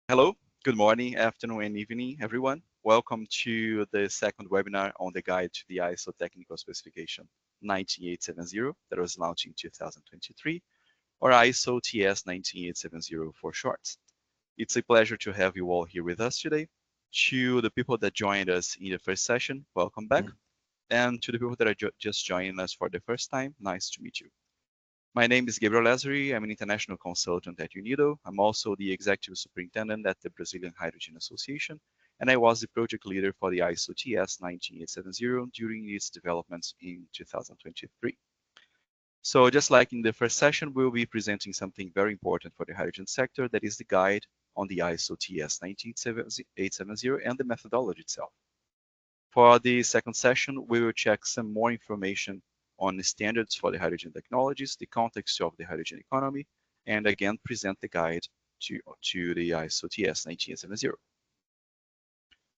Hello, good morning, afternoon, and evening, everyone. Welcome to the second webinar on the guide to the ISO technical specification 19870 that was launched in 2023, or ISO TS 19870 for short. It's a pleasure to have you all here with us today. To the people that joined us in the first session, welcome back. And to the people that are just joining us for the first time, nice to meet you. My name is Gabriel Lazari. I'm an international consultant at UNIDO. I'm also the executive superintendent at the Brazilian Hydrogen Association, and I was the project leader for the ISO TS 19870 during its developments in 2023. So just like in the first session, we'll be presenting something very important for the hydrogen sector, that is the guide on the ISO TS 19870 and the methodology itself. For the second session, we will check some more information on the standards for the hydrogen technologies, the context of the hydrogen economy, and again, present the guide to the ISO TS 19870.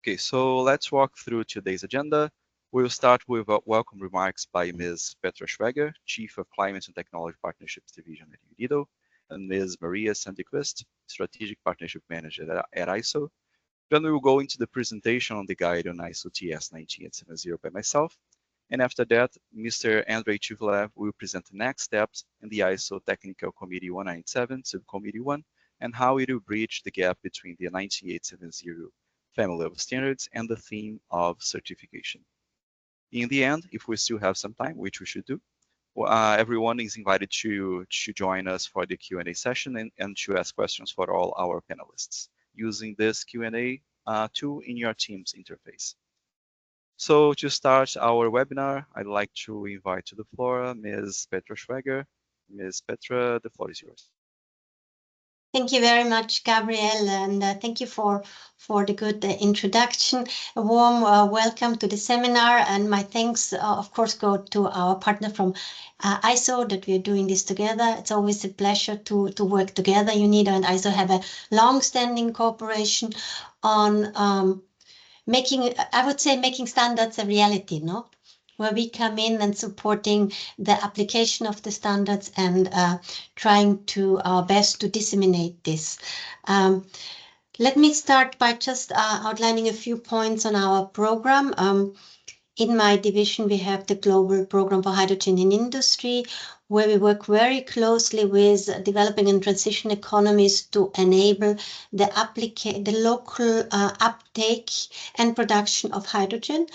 Okay, so let's walk through today's agenda. We'll start with welcome remarks by Ms. Petra Schweger, Chief of Climate and Technology Partnerships Division at UNIDO, and Ms. Maria Sandequist, Strategic Partnership Manager at ISO. Then we will go into the presentation on the guide on ISO TS 19870 by myself. And after that, Mr. Andrei Chivlev will present the next steps in the ISO Technical Committee 197, Subcommittee 1, and how it will bridge the gap between the 19870 family of standards and the theme of certification. In the end, if we still have some time, which we should do, everyone is invited to join us for the Q&A session and to ask questions for all our panelists using this Q&A tool in your Teams interface. So to start our webinar, I'd like to invite to the floor Ms. Petra Schweger. Ms. Petra, the floor is yours. Thank you very much, Gabriel, and thank you for the good introduction. A warm welcome to the seminar, and my thanks, of course, go to our partner from ISO that we're doing this together. It's always a pleasure to work together. UNIDO and ISO have a long-standing cooperation on making standards a reality, no? Where we come in and supporting the application of the standards and trying to our best to disseminate this. Let me start by just outlining a few points on our program. In my division, we have the Global Program for Hydrogen in Industry, where we work very closely with developing and transition economies to enable the local uptake and production of hydrogen.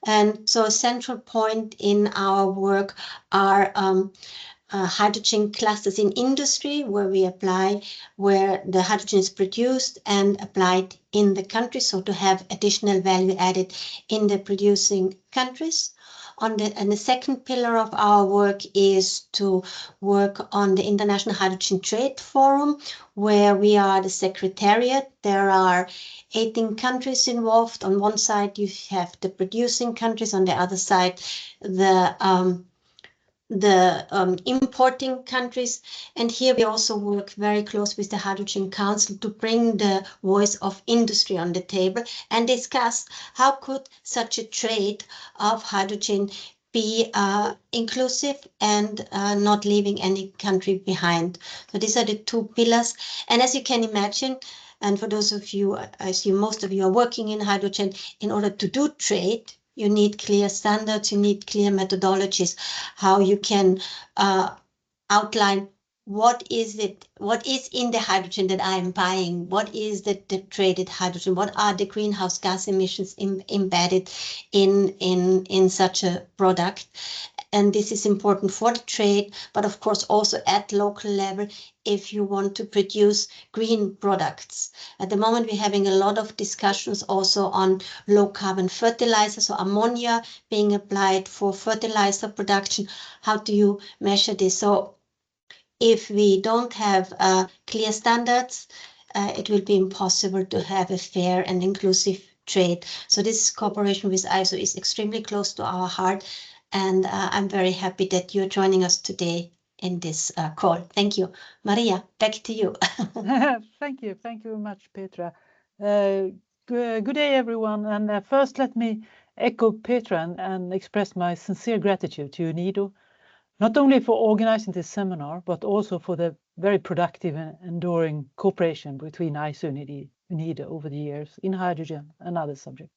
And so a central point in our work are hydrogen clusters in industry, where we apply where the hydrogen is produced and applied in the country, so to have additional value added in the producing countries. And the second pillar of our work is to work on the International Hydrogen Trade Forum, where we are the secretariat. There are 18 countries involved. On one side, you have the producing countries. On the other side, the importing countries. And here we also work very close with the Hydrogen Council to bring the voice of industry on the table and discuss how could such a trade of hydrogen be inclusive and not leaving any country behind. So these are the two pillars. And as you can imagine, and for those of you, I assume most of you are working in hydrogen, in order to do trade, you need clear standards, you need clear methodologies, how you can outline what is in the hydrogen that I am buying, what is the traded hydrogen, what are the greenhouse gas emissions embedded in such a product. And this is important for the trade, but of course also at local level if you want to produce green products. At the moment, we're having a lot of discussions also on low carbon fertilizers, so ammonia being applied for fertilizer production. How do you measure this? So if we don't have clear standards, it will be impossible to have a fair and inclusive trade. So this cooperation with ISO is extremely close to our heart. And I'm very happy that you're joining us today in this call. Thank you. Maria, back to you. Thank you. Thank you very much, Petra. Good day, everyone. And first, let me echo Petra and express my sincere gratitude to UNIDO, not only for organizing this seminar, but also for the very productive and enduring cooperation between ISO and UNIDO over the years in hydrogen and other subjects.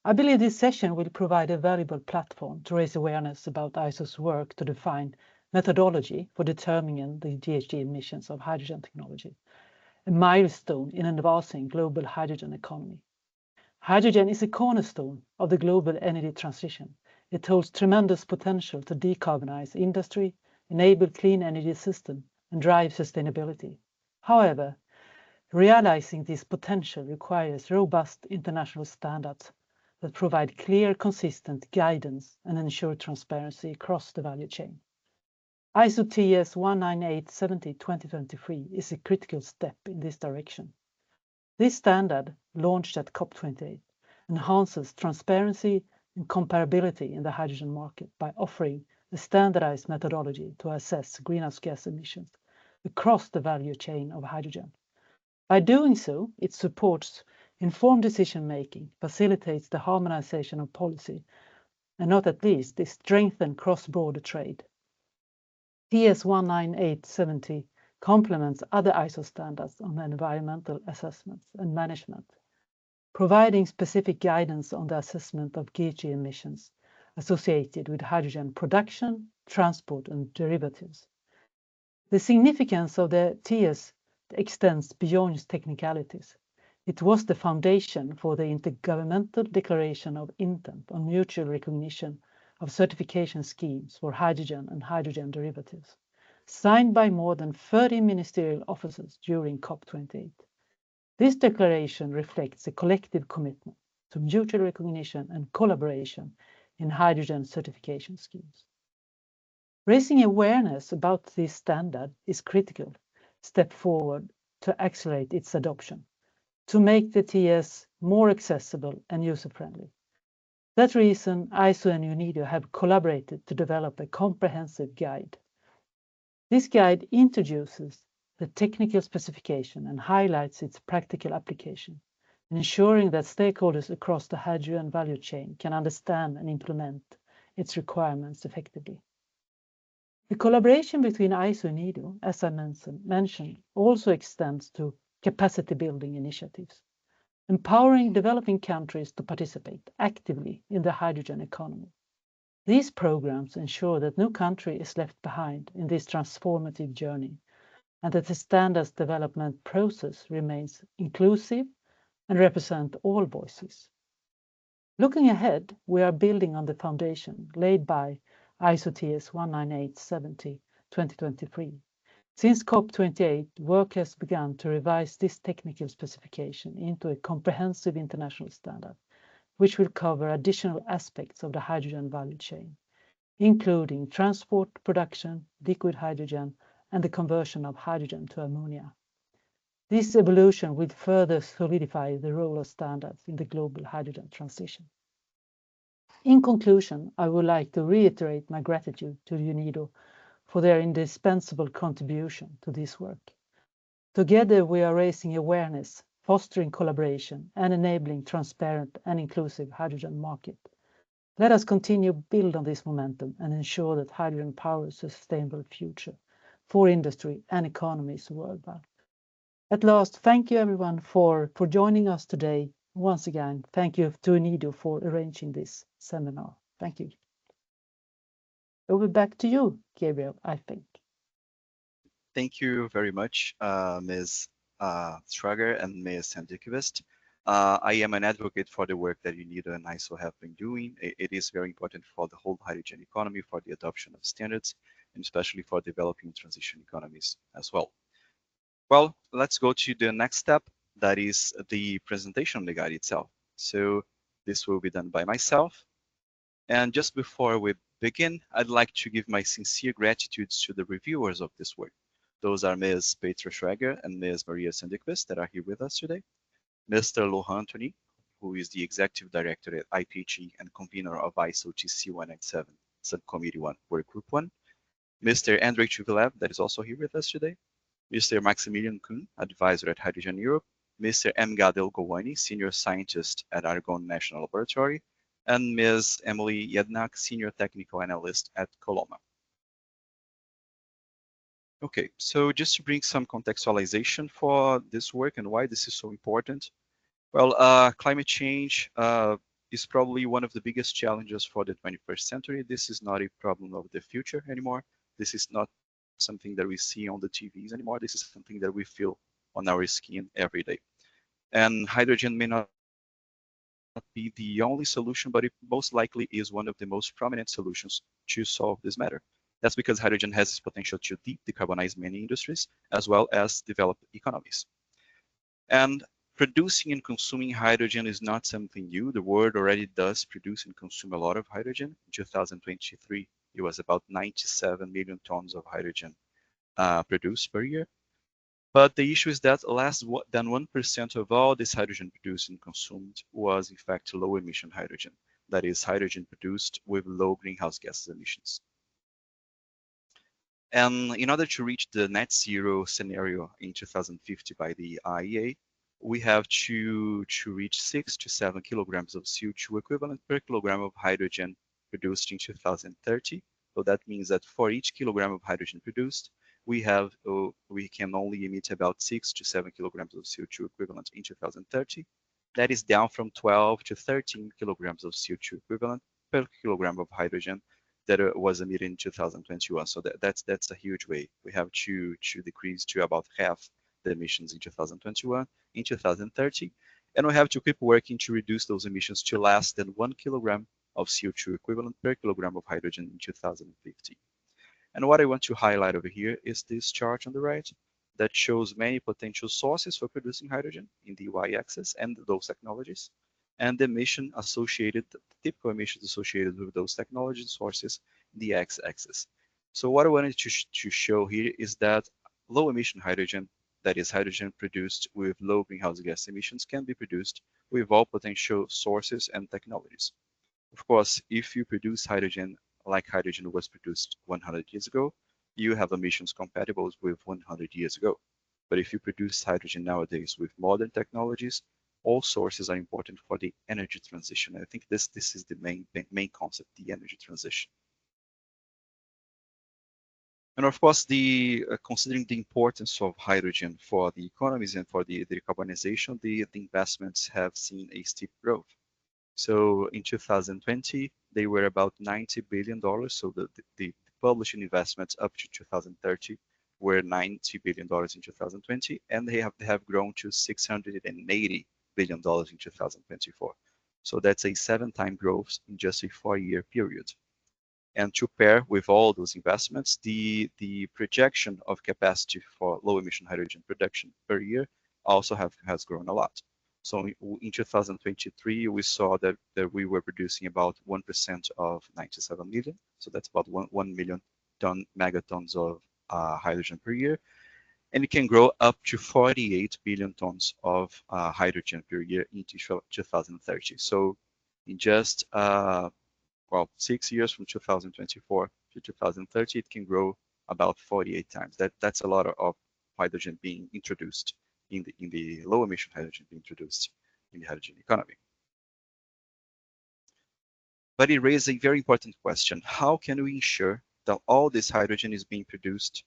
I believe this session will provide a valuable platform to raise awareness about ISO's work to define methodology for determining the GHG emissions of hydrogen technology, a milestone in advancing global hydrogen economy. Hydrogen is a cornerstone of the global energy transition. It holds tremendous potential to decarbonize industry, enable clean energy system, and drive sustainability. However, realizing this potential requires robust international standards that provide clear, consistent guidance and ensure transparency across the value chain. ISO TS 19870/2023 is a critical step in this direction. This standard, launched at COP28, enhances transparency and comparability in the hydrogen market by offering a standardized methodology to assess greenhouse gas emissions across the value chain of hydrogen. By doing so, it supports informed decision-making, facilitates the harmonization of policy, and not at least, it strengthens cross-border trade. TS 19870 complements other ISO standards on environmental assessments and management, providing specific guidance on the assessment of GHG emissions associated with hydrogen production, transport, and derivatives. The significance of the TS extends beyond technicalities. It was the foundation for the Intergovernmental Declaration of Intent on Mutual Recognition of Certification Schemes for Hydrogen and Hydrogen Derivatives, signed by more than 30 ministerial officers during COP28. This declaration reflects a collective commitment to mutual recognition and collaboration in hydrogen certification schemes. Raising awareness about this standard is a critical step forward to accelerate its adoption, to make the TS more accessible and user-friendly. For that reason, ISO and UNIDO have collaborated to develop a comprehensive guide. This guide introduces the technical specification and highlights its practical application, ensuring that stakeholders across the hydrogen value chain can understand and implement its requirements effectively. The collaboration between ISO and UNIDO, as I mentioned, also extends to capacity building initiatives, empowering developing countries to participate actively in the hydrogen economy. These programs ensure that no country is left behind in this transformative journey, and that the standards development process remains inclusive and represents all voices. Looking ahead, we are building on the foundation laid by ISO TS 19870/2023. Since COP28, work has begun to revise this technical specification into a comprehensive international standard, which will cover additional aspects of the hydrogen value chain, including transport, production, liquid hydrogen, and the conversion of hydrogen to ammonia. This evolution will further solidify the role of standards in the global hydrogen transition. In conclusion, I would like to reiterate my gratitude to UNIDO for their indispensable contribution to this work. Together, we are raising awareness, fostering collaboration, and enabling transparent and inclusive hydrogen market. Let us continue to build on this momentum and ensure that hydrogen powers a sustainable future for industry and economies worldwide. At last, thank you everyone for joining us today. Once again, thank you to UNIDO for arranging this seminar. Thank you. Over back to you, Gabriel, I think. Thank you very much, Ms. Schrager and Ms. Sandikvist. I am an advocate for the work that UNIDO and ISO have been doing. It is very important for the whole hydrogen economy, for the adoption of standards, and especially for developing transition economies as well. Well, let's go to the next step, that is the presentation of the guide itself. So this will be done by myself. And just before we begin, I'd like to give my sincere gratitude to the reviewers of this work. Those are Ms. Petra Schrager and Ms. Maria Sandikvist that are here with us today. Mr. Lohan Antony, who is the Executive Director at IPG and convener of ISO TC 197 Subcommittee 1, Workgroup 1. Mr. Andrei Chuvilev, that is also here with us today. Mr. Maximilian Kuhn, Advisor at Hydrogen Europe. Mr. M. Gadel Gowani, Senior Scientist at Argonne National Laboratory. And Ms. Emily Jednak, Senior Technical Analyst at Coloma. Okay, so just to bring some contextualization for this work and why this is so important. Well, climate change is probably one of the biggest challenges for the 21st century. This is not a problem of the future anymore. This is not something that we see on the TVs anymore. This is something that we feel on our skin every day. And hydrogen may not be the only solution, but it most likely is one of the most prominent solutions to solve this matter. That's because hydrogen has its potential to deep decarbonize many industries as well as develop economies. And producing and consuming hydrogen is not something new. The world already does produce and consume a lot of hydrogen. In 2023, it was about 97 million tons of hydrogen produced per year. But the issue is that less than 1% of all this hydrogen produced and consumed was in fact low emission hydrogen. That is hydrogen produced with low greenhouse gas emissions. And in order to reach the net zero scenario in 2050 by the IEA, we have to reach 6 to 7 kilograms of CO2 equivalent per kilogram of hydrogen produced in 2030. So that means that for each kilogram of hydrogen produced, we can only emit about 6 to 7 kilograms of CO2 equivalent in 2030. That is down from 12 to 13 kilograms of CO2 equivalent per kilogram of hydrogen that was emitted in 2021. So that's a huge way. We have to decrease to about half the emissions in 2021, in 2030, and we have to keep working to reduce those emissions to less than 1 kilogram of CO2 equivalent per kilogram of hydrogen in 2050. And what I want to highlight over here is this chart on the right that shows many potential sources for producing hydrogen in the y-axis and those technologies, and the emission associated, the typical emissions associated with those technology sources in the x-axis. So what I wanted to show here is that low emission hydrogen, that is hydrogen produced with low greenhouse gas emissions, can be produced with all potential sources and technologies. Of course, if you produce hydrogen like hydrogen was produced 100 years ago, you have emissions compatible with 100 years ago. But if you produce hydrogen nowadays with modern technologies, all sources are important for the energy transition. I think this is the main concept, the energy transition. And of course, considering the importance of hydrogen for the economies and for the decarbonization, the investments have seen a steep growth. So in 2020, they were about $90 billion. So the published investments up to 2030 were $90 billion in 2020, and they have grown to $680 billion in 2024. So that's a 7-time growth in just a 4-year period. And to pair with all those investments, the projection of capacity for low emission hydrogen production per year also has grown a lot. So in 2023, we saw that we were producing about 1% of 97 million. So that's about 1 million megatons of hydrogen per year. And it can grow up to 48 billion tons of hydrogen per year into 2030. So in just 6 years from 2024 to 2030, it can grow about 48 times. That's a lot of hydrogen being introduced in the low emission hydrogen being introduced in the hydrogen economy. But it raises a very important question. How can we ensure that all this hydrogen is being produced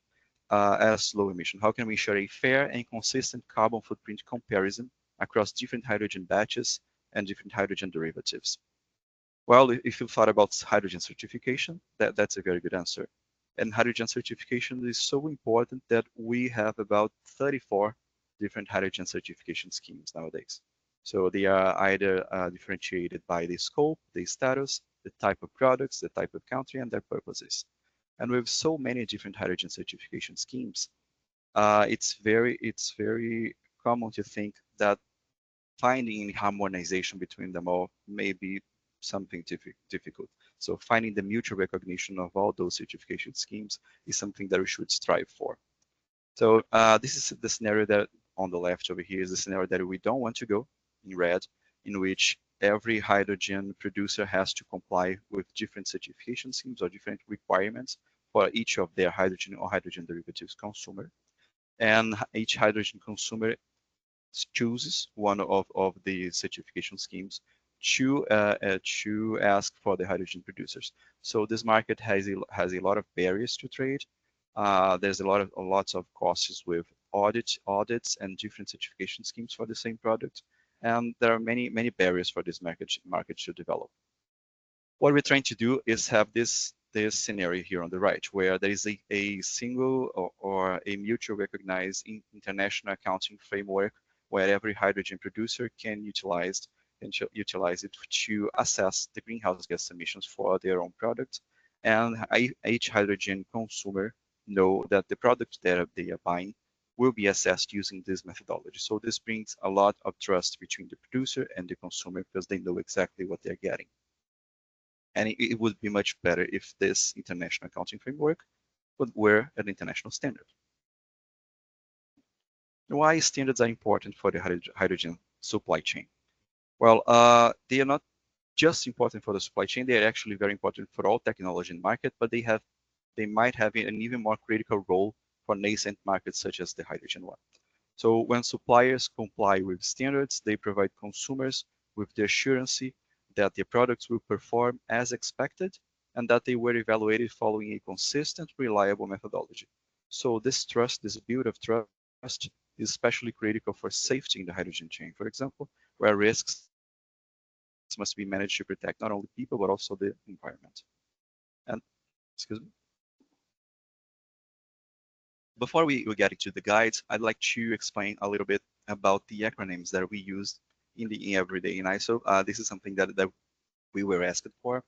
as low emission? How can we ensure a fair and consistent carbon footprint comparison across different hydrogen batches and different hydrogen derivatives? Well, if you thought about hydrogen certification, that's a very good answer. And hydrogen certification is so important that we have about 34 different hydrogen certification schemes nowadays. So they are either differentiated by the scope, the status, the type of products, the type of country, and their purposes. And with so many different hydrogen certification schemes, it's very common to think that finding harmonization between them all may be something difficult. So finding the mutual recognition of all those certification schemes is something that we should strive for. So this is the scenario that on the left over here is the scenario that we don't want to go in red, in which every hydrogen producer has to comply with different certification schemes or different requirements for each of their hydrogen or hydrogen derivatives consumer. And each hydrogen consumer chooses one of the certification schemes to ask for the hydrogen producers. So this market has a lot of barriers to trade. There's lots of costs with audits and different certification schemes for the same product, and there are many barriers for this market to develop. What we're trying to do is have this scenario here on the right, where there is a single or a mutual recognized international accounting framework where every hydrogen producer can utilize it to assess the greenhouse gas emissions for their own product, and each hydrogen consumer know that the product that they are buying will be assessed using this methodology. So this brings a lot of trust between the producer and the consumer because they know exactly what they're getting. And it would be much better if this international accounting framework were an international standard. Why standards are important for the hydrogen supply chain? Well, they are not just important for the supply chain, they are actually very important for all technology in the market, but they might have an even more critical role for nascent markets such as the hydrogen one. So when suppliers comply with standards, they provide consumers with the assurance that their products will perform as expected and that they were evaluated following a consistent, reliable methodology. So this trust, this build of trust, is especially critical for safety in the hydrogen chain, for example, where risks must be managed to protect not only people, but also the environment. And, excuse me. Before we get into the guides, I'd like to explain a little bit about the acronyms that we use in the everyday in ISO. This is something that we were asked for.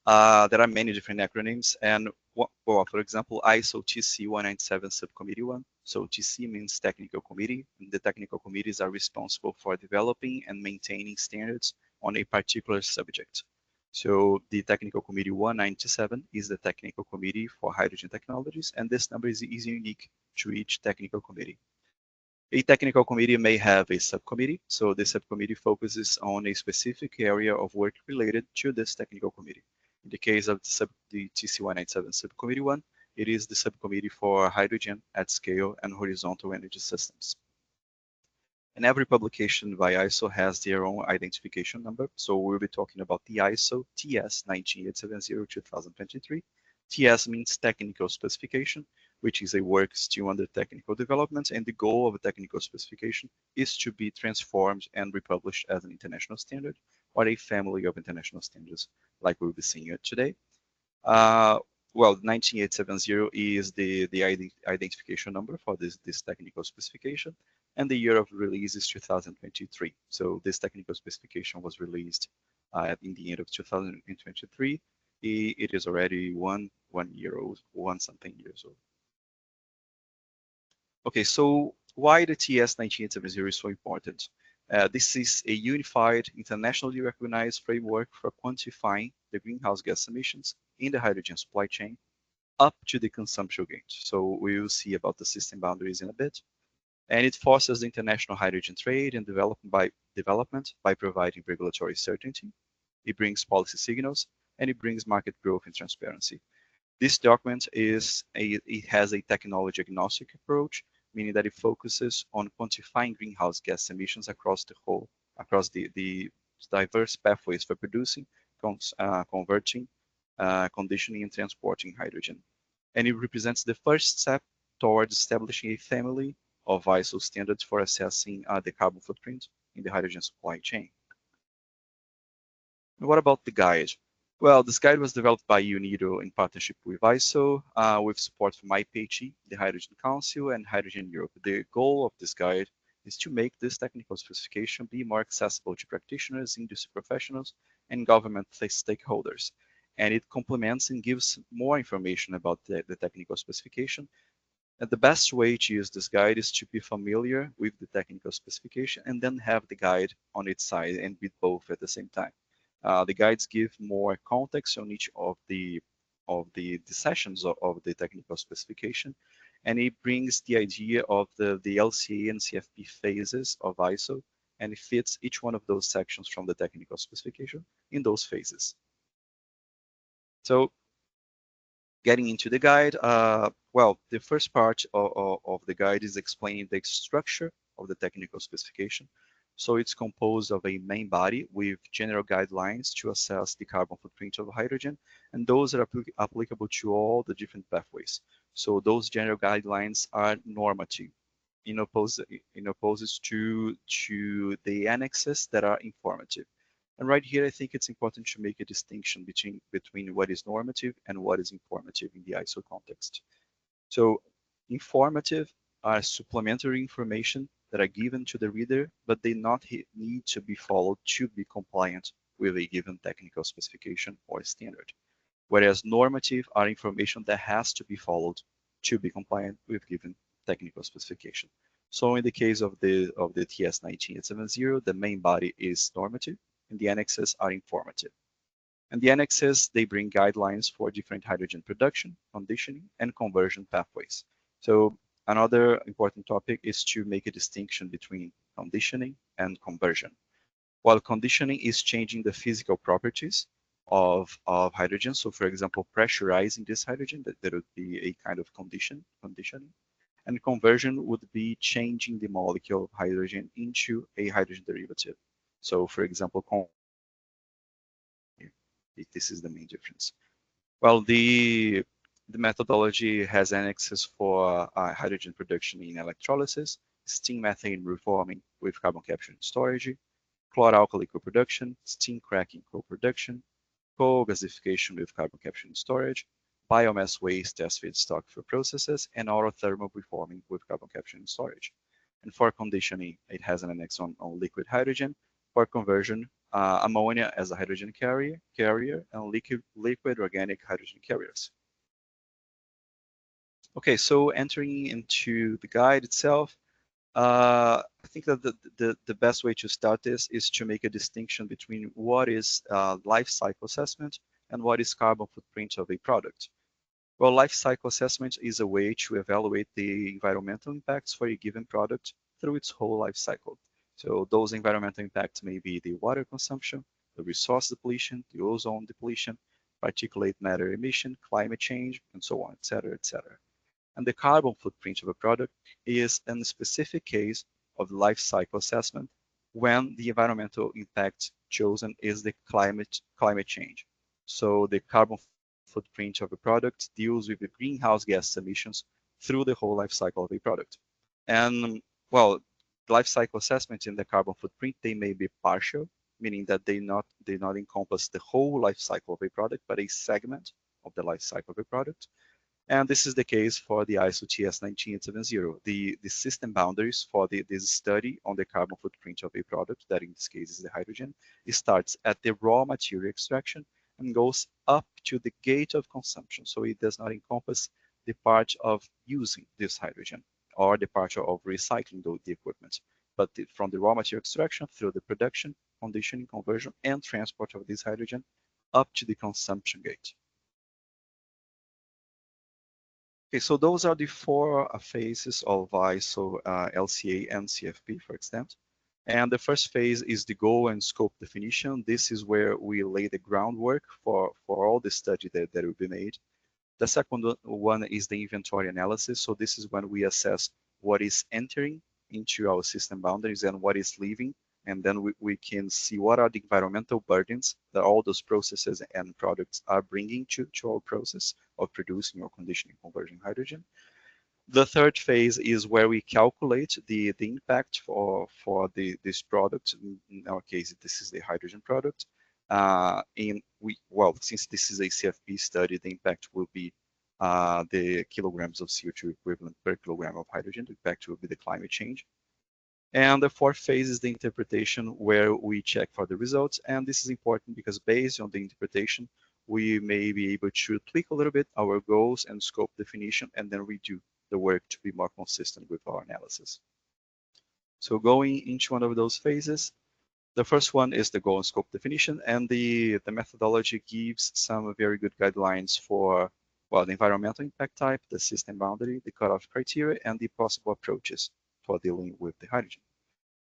There are many different acronyms, and well, for example, ISO TC 197 Subcommittee 1. So TC means Technical Committee, and the technical committees are responsible for developing and maintaining standards on a particular subject. So the Technical Committee 197 is the Technical Committee for Hydrogen Technologies, and this number is unique to each technical committee. A technical committee may have a subcommittee, so the subcommittee focuses on a specific area of work related to this technical committee. In the case of the TC197 Subcommittee 1, it is the subcommittee for hydrogen at scale and horizontal energy systems. And every publication by ISO has their own identification number. So we'll be talking about the ISO TS 19870-2023. TS means technical specification, which is a work still under technical development, and the goal of a technical specification is to be transformed and republished as an international standard or a family of international standards, like we'll be seeing it today. Well, 19870 is the identification number for this technical specification, and the year of release is 2023. So this technical specification was released in the end of 2023. It is already one year old, something years old. Okay, so why the TS 19870 is so important? This is a unified, internationally recognized framework for quantifying the greenhouse gas emissions in the hydrogen supply chain up to the consumption gains. So we will see about the system boundaries in a bit. And it fosters the international hydrogen trade and development by providing regulatory certainty. It brings policy signals, and it brings market growth and transparency. This document it has a technology agnostic approach, meaning that it focuses on quantifying greenhouse gas emissions across the diverse pathways for producing, converting, conditioning, and transporting hydrogen. And it represents the first step towards establishing a family of ISO standards for assessing the carbon footprint in the hydrogen supply chain. What about the guide? Well, this guide was developed by UNIDO in partnership with ISO, with support from IPHE, the Hydrogen Council, and Hydrogen Europe. The goal of this guide is to make this technical specification be more accessible to practitioners, industry professionals, and government stakeholders. And it complements and gives more information about the technical specification. And the best way to use this guide is to be familiar with the technical specification and then have the guide on its side and read both at the same time. The guides give more context on each of the sessions of the technical specification, and it brings the idea of the LCA and CFP phases of ISO, and it fits each one of those sections from the technical specification in those phases. So getting into the guide, well, the first part of the guide is explaining the structure of the technical specification. So it's composed of a main body with general guidelines to assess the carbon footprint of hydrogen, and those are applicable to all the different pathways. So those general guidelines are normative, in opposed to the annexes that are informative. And right here, I think it's important to make a distinction between what is normative and what is informative in the ISO context. So informative are supplementary information that are given to the reader, but they not need to be followed to be compliant with a given technical specification or standard. Whereas normative are information that has to be followed to be compliant with given technical specification. So in the case of the TS 19870, the main body is normative and the annexes are informative. And the annexes, they bring guidelines for different hydrogen production, conditioning, and conversion pathways. So another important topic is to make a distinction between conditioning and conversion. While conditioning is changing the physical properties of hydrogen, so for example, pressurizing this hydrogen, that would be a kind of conditioning. And conversion would be changing the molecule of hydrogen into a hydrogen derivative. So for example, this is the main difference. Well, the methodology has annexes for hydrogen production in electrolysis, steam methane reforming with carbon capture and storage, chlor-alkali co-production, steam cracking co-production, co-gasification with carbon capture and storage, biomass waste as feedstock for processes, and autothermal reforming with carbon capture and storage. And for conditioning, it has an annex on liquid hydrogen. For conversion, ammonia as a hydrogen carrier, and liquid organic hydrogen carriers. Okay, so entering into the guide itself, I think that the best way to start this is to make a distinction between what is life cycle assessment and what is carbon footprint of a product. Well, life cycle assessment is a way to evaluate the environmental impacts for a given product through its whole life cycle. So those environmental impacts may be the water consumption, the resource depletion, the ozone depletion, particulate matter emission, climate change, and so on, etc., etc. And the carbon footprint of a product is a specific case of life cycle assessment when the environmental impact chosen is the climate change. So the carbon footprint of a product deals with the greenhouse gas emissions through the whole life cycle of a product. And well, life cycle assessments in the carbon footprint, they may be partial, meaning that they not encompass the whole life cycle of a product, but a segment of the life cycle of a product. And this is the case for the ISO TS 19870. The system boundaries for this study on the carbon footprint of a product, that in this case is the hydrogen, it starts at the raw material extraction and goes up to the gate of consumption. So it does not encompass the part of using this hydrogen or the part of recycling the equipment, but from the raw material extraction through the production, conditioning, conversion, and transport of this hydrogen up to the consumption gate. Okay, so those are the four phases of ISO LCA and CFP, for extent. And the first phase is the goal and scope definition. This is where we lay the groundwork for all the study that will be made. The second one is the inventory analysis. So this is when we assess what is entering into our system boundaries and what is leaving. And then we can see what are the environmental burdens that all those processes and products are bringing to our process of producing or conditioning conversion hydrogen. The third phase is where we calculate the impact for this product. In our case, this is the hydrogen product. Since this is a CFP study, the impact will be the kilograms of CO2 equivalent per kilogram of hydrogen. The impact will be the climate change. And the fourth phase is the interpretation, where we check for the results. And this is important because based on the interpretation, we may be able to tweak a little bit our goals and scope definition, and then redo the work to be more consistent with our analysis. So going into one of those phases, the first one is the goal and scope definition, and the methodology gives some very good guidelines for, well, the environmental impact type, the system boundary, the cutoff criteria, and the possible approaches for dealing with the hydrogen.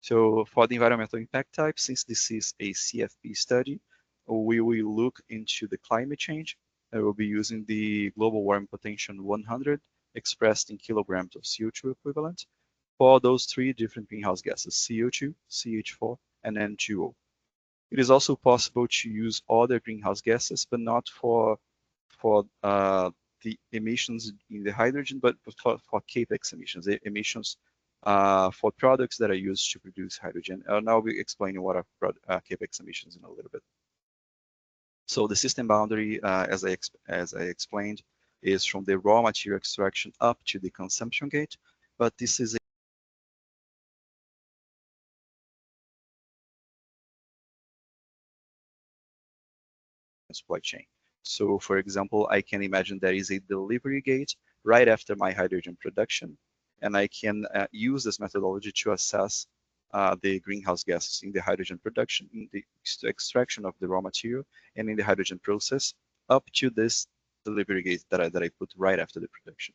So for the environmental impact type, since this is a CFP study, we will look into the climate change. And we'll be using the global warming potential 100 expressed in kilograms of CO2 equivalent for those three different greenhouse gases, CO2, CH4, and N2O. It is also possible to use other greenhouse gases, but not for the emissions in the hydrogen, but for CAPEX emissions, the emissions for products that are used to produce hydrogen. Now I'll be explaining what are CAPEX emissions in a little bit. So the system boundary, as I explained, is from the raw material extraction up to the consumption gate, but this is a supply chain. So for example, I can imagine there is a delivery gate right after my hydrogen production, and I can use this methodology to assess the greenhouse gases in the hydrogen production, in the extraction of the raw material, and in the hydrogen process up to this delivery gate that I put right after the production.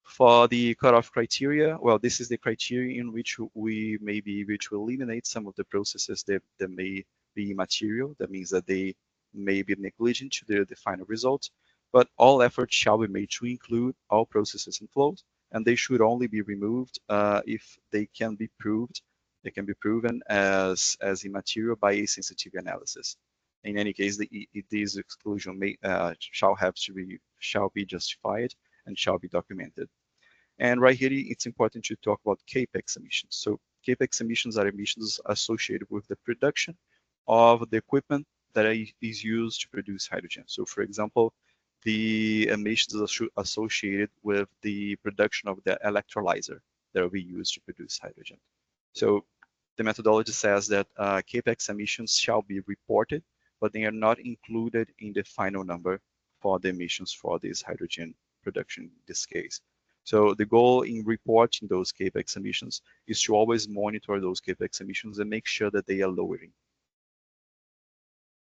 For the cutoff criteria, well, this is the criteria in which we may be able to eliminate some of the processes that may be immaterial. That means that they may be negligent to the final result, but all efforts shall be made to include all processes and flows, and they should only be removed if they can be proved. They can be proven as immaterial by a sensitivity analysis. In any case, this exclusion shall be justified and shall be documented. And right here, it's important to talk about CAPEX emissions. So CAPEX emissions are emissions associated with the production of the equipment that is used to produce hydrogen. So for example, the emissions associated with the production of the electrolyzer that will be used to produce hydrogen. So the methodology says that CAPEX emissions shall be reported, but they are not included in the final number for the emissions for this hydrogen production in this case. So the goal in reporting those CAPEX emissions is to always monitor those CAPEX emissions and make sure that they are lowering.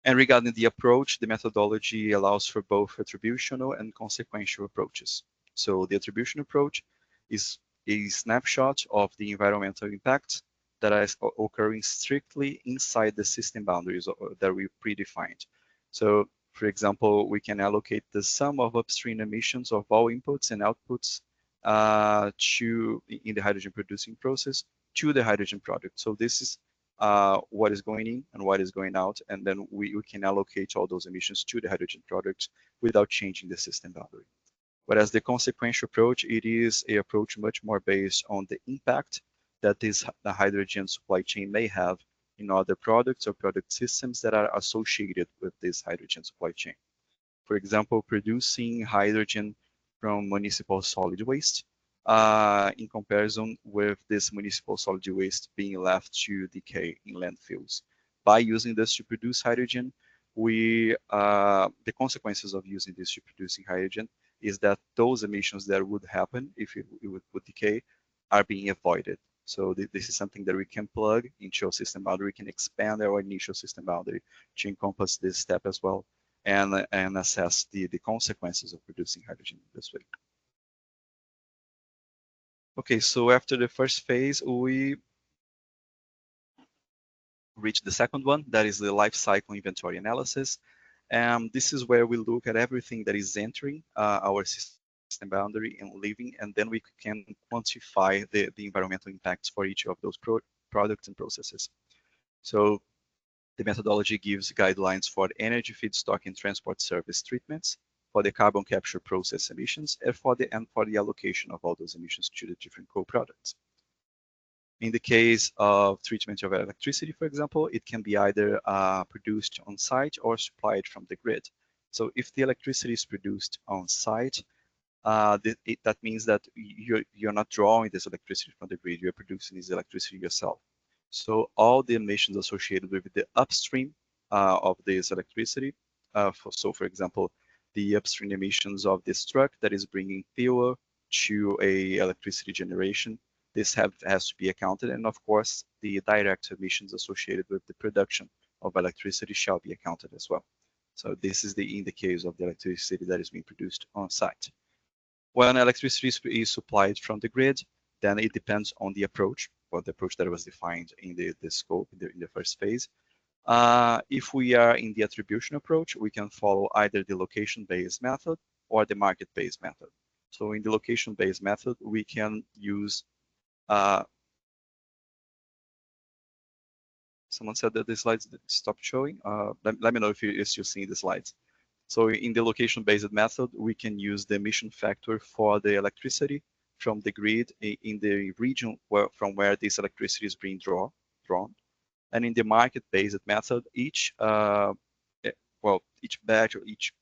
And regarding the approach, the methodology allows for both attributional and consequential approaches. So the attribution approach is a snapshot of the environmental impact that is occurring strictly inside the system boundaries that we predefined. So for example, we can allocate the sum of upstream emissions of all inputs and outputs in the hydrogen producing process to the hydrogen product. So this is what is going in and what is going out, and then we can allocate all those emissions to the hydrogen product without changing the system boundary. Whereas the consequential approach, it is an approach much more based on the impact that the hydrogen supply chain may have in other products or product systems that are associated with this hydrogen supply chain. For example, producing hydrogen from municipal solid waste in comparison with this municipal solid waste being left to decay in landfills. By using this to produce hydrogen, the consequences of using this to producing hydrogen is that those emissions that would happen if it would decay are being avoided. So this is something that we can plug into our system boundary. We can expand our initial system boundary to encompass this step as well, and assess the consequences of producing hydrogen this way. Okay, so after the first phase, we reach the second one, that is the life cycle inventory analysis. This is where we look at everything that is entering our system boundary and leaving, and then we can quantify the environmental impacts for each of those products and processes. So the methodology gives guidelines for energy, feedstock, and transport service treatments, for the carbon capture process emissions, and for the allocation of all those emissions to the different co-products. In the case of treatment of electricity, for example, it can be either produced on site or supplied from the grid. So if the electricity is produced on site, that means that you're not drawing this electricity from the grid, you're producing this electricity yourself. So all the emissions associated with the upstream of this electricity, for example, the upstream emissions of this truck that is bringing fuel to a electricity generation, this has to be accounted, and of course, the direct emissions associated with the production of electricity shall be accounted as well. So this is in the case of the electricity that is being produced on site. When electricity is supplied from the grid, then it depends on the approach, or the approach that was defined in the scope in the first phase. If we are in the attribution approach, we can follow either the location-based method or the market-based method. So in the location-based method, we can use someone said that the slides stopped showing. Let me know if you're still seeing the slides. So in the location-based method, we can use the emission factor for the electricity from the grid in the region from where this electricity is being drawn. And in the market-based method, each batch or each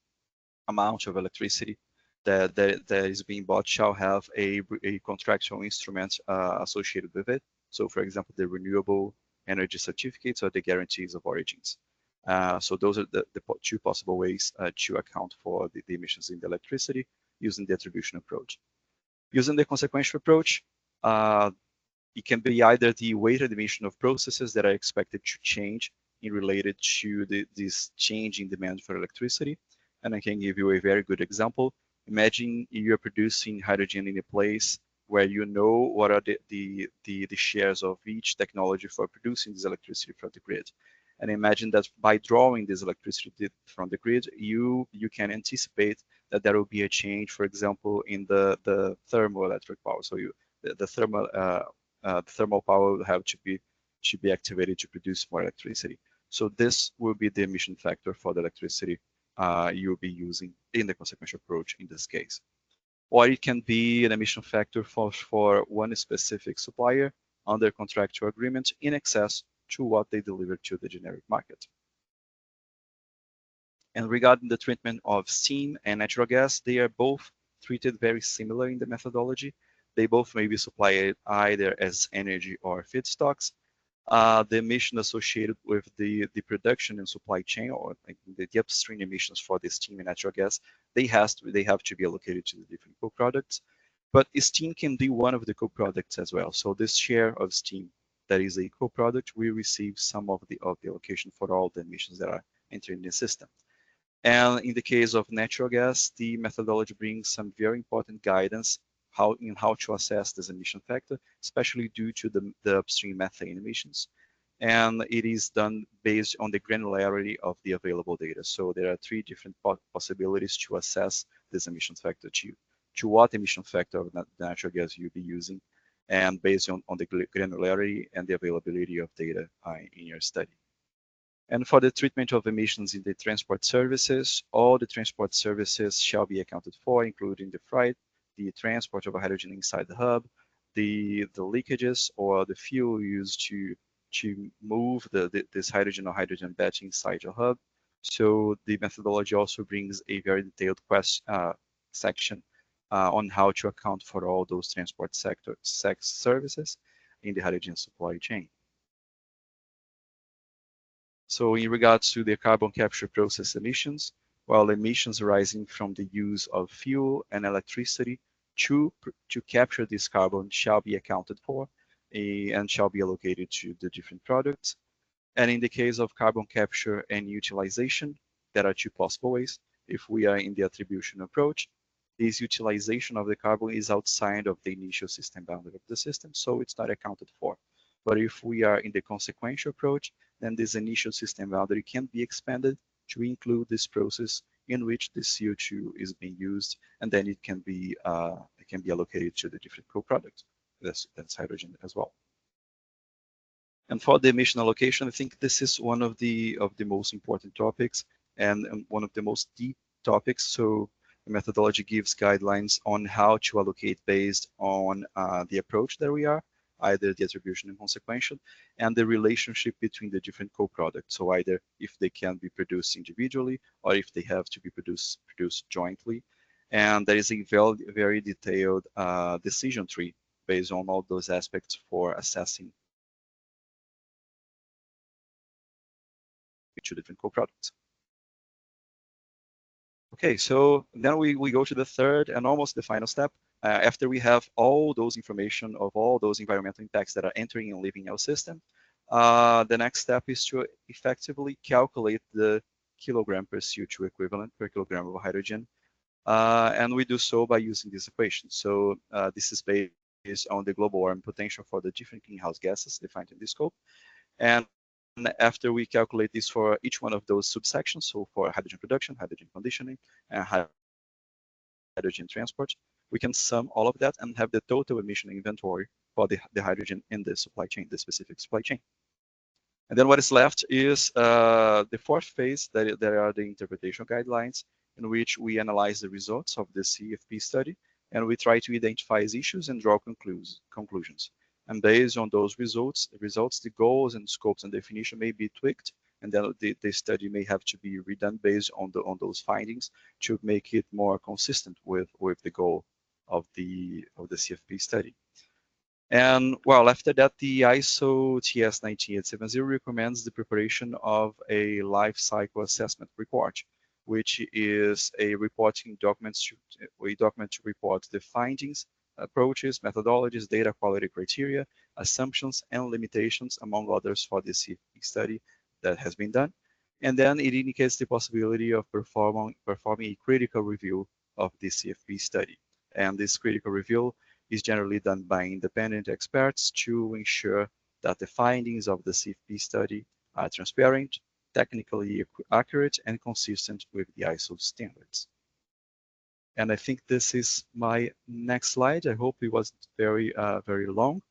amount of electricity that is being bought shall have a contractual instrument associated with it. So, for example, the renewable energy certificates or the guarantees of origins. So those are the two possible ways to account for the emissions in the electricity using the attribution approach. Using the consequential approach, it can be either the weighted emission of processes that are expected to change in related to this change in demand for electricity. And I can give you a very good example. Imagine you're producing hydrogen in a place where you know what are the shares of each technology for producing this electricity from the grid. And imagine that by drawing this electricity from the grid, you can anticipate that there will be a change, for example, in the thermoelectric power. So the thermal power will have to be activated to produce more electricity. So this will be the emission factor for the electricity you'll be using in the consequential approach in this case. Or it can be an emission factor for one specific supplier under contractual agreement in excess to what they deliver to the generic market. And regarding the treatment of steam and natural gas, they are both treated very similar in the methodology. They both may be supplied either as energy or feedstocks. The emission associated with the production and supply chain, or like the upstream emissions for the steam and natural gas, they have to be allocated to the different co-products. But steam can be one of the co-products as well. So this share of steam that is a co-product, we receive some of the allocation for all the emissions that are entering the system. And in the case of natural gas, the methodology brings some very important guidance how to assess this emission factor, especially due to the upstream methane emissions. And it is done based on the granularity of the available data. So there are three different possibilities to assess this emission factor to what emission factor of natural gas you'll be using, and based on the granularity and the availability of data in your study. And for the treatment of emissions in the transport services, all the transport services shall be accounted for, including the freight, the transport of hydrogen inside the hub, the leakages or the fuel used to move this hydrogen or hydrogen batch inside your hub. So the methodology also brings a very detailed section on how to account for all those transport services in the hydrogen supply chain. So in regards to the carbon capture process emissions, while emissions arising from the use of fuel and electricity to capture this carbon shall be accounted for and shall be allocated to the different products. And in the case of carbon capture and utilization, there are two possible ways. If we are in the attribution approach, this utilization of the carbon is outside of the initial system boundary of the system, so it's not accounted for. But if we are in the consequential approach, then this initial system boundary can be expanded to include this process in which the CO2 is being used, and then it can be allocated to the different co-products. That's hydrogen as well. And for the emission allocation, I think this is one of the most important topics and one of the most deep topics. So the methodology gives guidelines on how to allocate based on the approach that we are, either the attribution and consequential, and the relationship between the different co-products. So either if they can be produced individually or if they have to be produced jointly. And there is a very detailed decision tree based on all those aspects for assessing two different co-products. Okay, so then we go to the third and almost the final step. After we have all those information of all those environmental impacts that are entering and leaving our system, the next step is to effectively calculate the kilogram per CO2 equivalent per kilogram of hydrogen. And we do so by using this equation. So this is based on the global warming potential for the different greenhouse gases defined in this scope. And after we calculate this for each one of those subsections, so for hydrogen production, hydrogen conditioning, and hydrogen transport, we can sum all of that and have the total emission inventory for the hydrogen in the supply chain, the specific supply chain. And then what is left is the fourth phase, that are the interpretation guidelines, in which we analyze the results of the CFP study, and we try to identify issues and draw conclusions. And based on those results, the goals and scopes and definition may be tweaked, and then the study may have to be redone based on those findings to make it more consistent with the goal of the CFP study. And well, after that, the ISO TS 19870 recommends the preparation of a life cycle assessment report, which is a document to report the findings, approaches, methodologies, data quality criteria, assumptions, and limitations, among others, for the CFP study that has been done. And then it indicates the possibility of performing a critical review of the CFP study. And this critical review is generally done by independent experts to ensure that the findings of the CFP study are transparent, technically accurate, and consistent with the ISO standards. And I think this is my next slide. I hope it wasn't very long.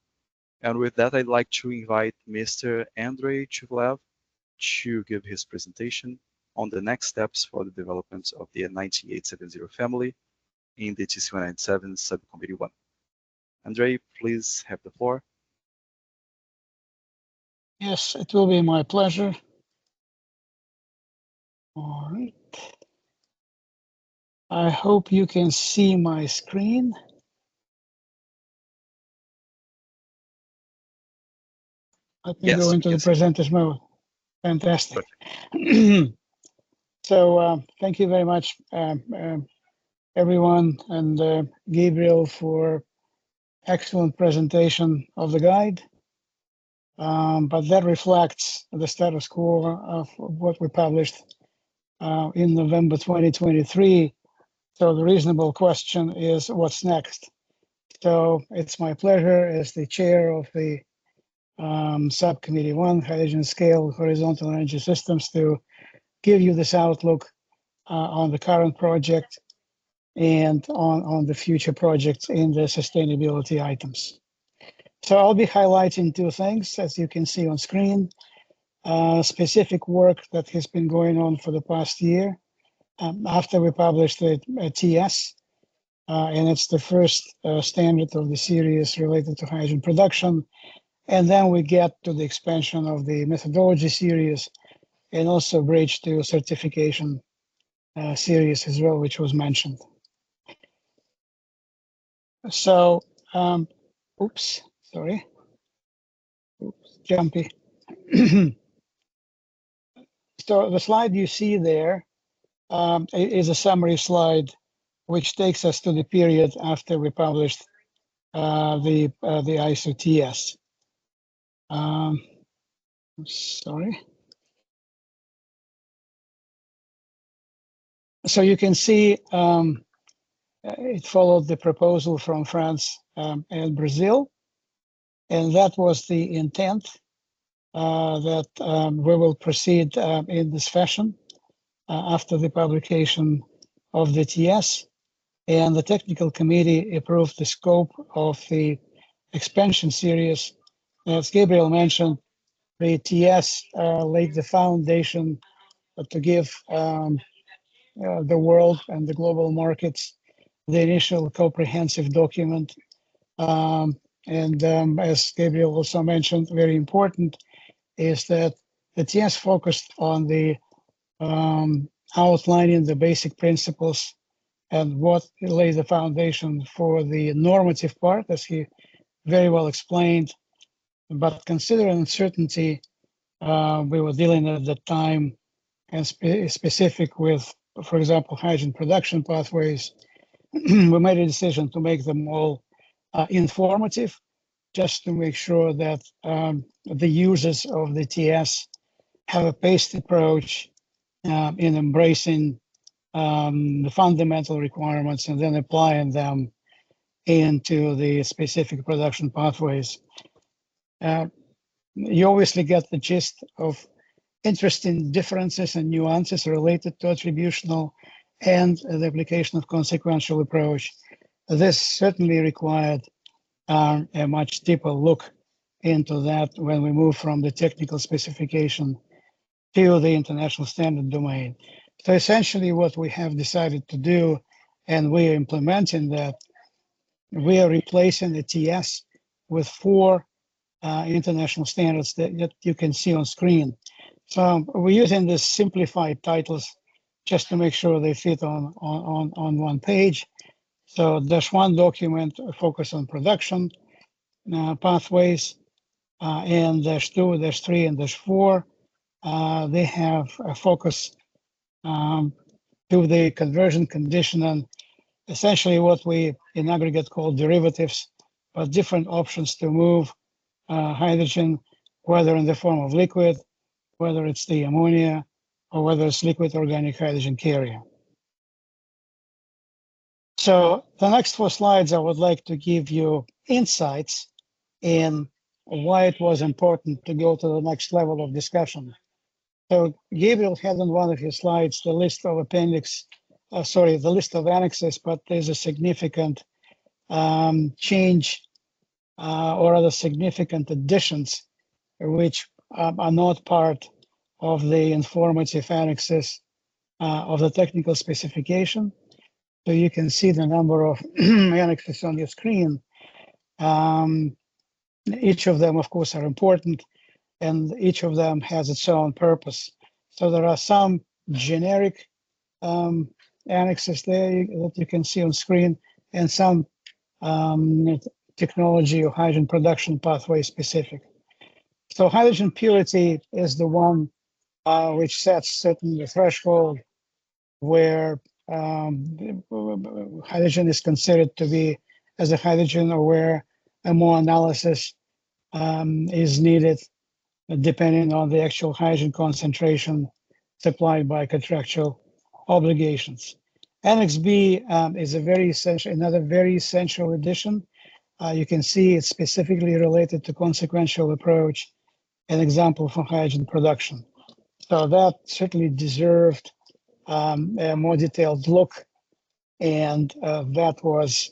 And with that, I'd like to invite Mr. Andrei Chuvlev to give his presentation on the next steps for the development of the 19870 family in the TC197 Subcommittee 1. Andrei, please have the floor. Yes, it will be my pleasure. All right. I hope you can see my screen. Let me go into the presenter's mode. Fantastic. So thank you very much, everyone, and Gabriel for excellent presentation of the guide. But that reflects the status quo of what we published in November 2023. So the reasonable question is, what's next? So it's my pleasure as the chair of the Subcommittee 1, Hydrogen Scale Horizontal Energy Systems, to give you this outlook on the current project and on the future projects in the sustainability items. So I'll be highlighting two things, as you can see on screen. Specific work that has been going on for the past year after we published the TS, and it's the first standard of the series related to hydrogen production. And then we get to the expansion of the methodology series and also bridge to certification series as well, which was mentioned. So, oops, sorry. Oops, jumpy. So the slide you see there is a summary slide, which takes us to the period after we published the ISO TS. Sorry. So you can see it followed the proposal from France and Brazil, and that was the intent that we will proceed in this fashion after the publication of the TS, and the technical committee approved the scope of the expansion series. As Gabriel mentioned, the TS laid the foundation to give the world and the global markets the initial comprehensive document. As Gabriel also mentioned, very important is that the TS focused on the outlining the basic principles and what lays the foundation for the normative part, as he very well explained. But considering uncertainty, we were dealing at the time and specific with, for example, hydrogen production pathways, we made a decision to make them all informative, just to make sure that the users of the TS have a paced approach in embracing the fundamental requirements and then applying them into the specific production pathways. You obviously get the gist of interesting differences and nuances related to attributional and the application of consequential approach. This certainly required a much deeper look into that when we move from the technical specification to the international standard domain. So essentially what we have decided to do, and we are implementing that, we are replacing the TS with 4 international standards that you can see on screen. So we're using these simplified titles just to make sure they fit on one page. So -1 document focus on production pathways, and -2, -3, and -4, they have a focus to the conversion condition and essentially what we in aggregate call derivatives, but different options to move hydrogen, whether in the form of liquid, whether it's the ammonia, or whether it's liquid organic hydrogen carrier. So the next 4 slides, I would like to give you insights in why it was important to go to the next level of discussion. So Gabriel had on one of his slides the list of the list of annexes, but there's a significant change or other significant additions which are not part of the informative annexes of the technical specification. So you can see the number of annexes on your screen. Each of them, of course, are important, and each of them has its own purpose. So there are some generic annexes there that you can see on screen, and some technology or hydrogen production pathway specific. So hydrogen purity is the one which sets certain threshold where hydrogen is considered to be as a hydrogen, or where a more analysis is needed depending on the actual hydrogen concentration supplied by contractual obligations. Annex B is another very essential addition. You can see it's specifically related to consequential approach, an example for hydrogen production. So that certainly deserved a more detailed look, and that was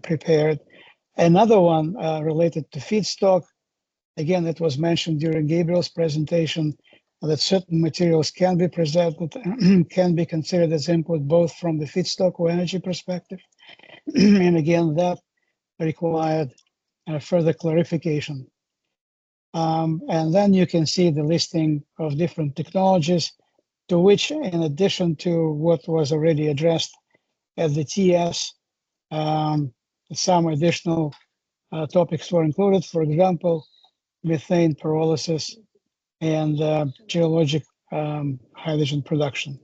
prepared. Another one related to feedstock. Again, it was mentioned during Gabriel's presentation that certain materials can be presented, can be considered as input both from the feedstock or energy perspective. And again, that required further clarification. And then you can see the listing of different technologies, to which, in addition to what was already addressed at the TS, some additional topics were included. For example, methane pyrolysis and geologic hydrogen production.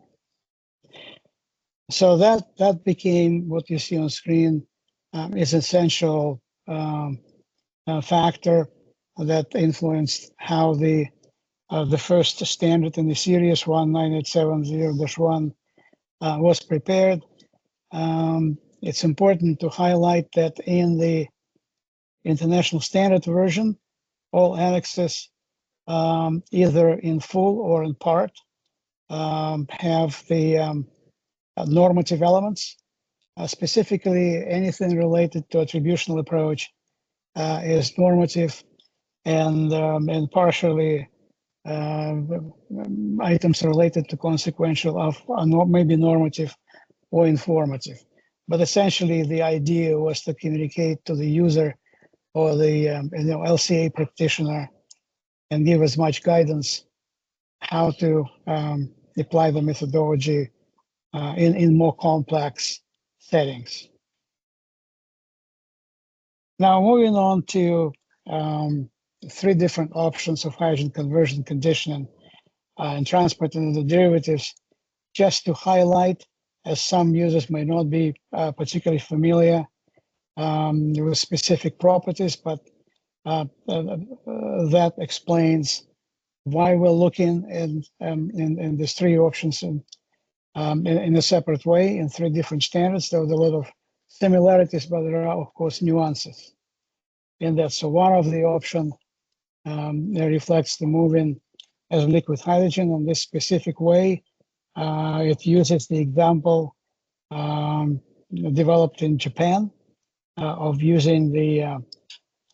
So that became what you see on screen is essential factor that influenced how the first standard in the series 19870-1 was prepared. It's important to highlight that in the international standard version, all annexes, either in full or in part, have the normative elements. Specifically, anything related to attributional approach is normative, and partially items related to consequential are maybe normative or informative. But essentially, the idea was to communicate to the user or the LCA practitioner and give as much guidance how to apply the methodology in more complex settings. Now, moving on to 3 different options of hydrogen conversion conditioning and transport into the derivatives, just to highlight, as some users may not be particularly familiar with specific properties, but that explains why we're looking in these 3 options in a separate way in 3 different standards. There was a lot of similarities, but there are, of course, nuances in that. So one of the options reflects the moving as liquid hydrogen in this specific way. It uses the example developed in Japan of using the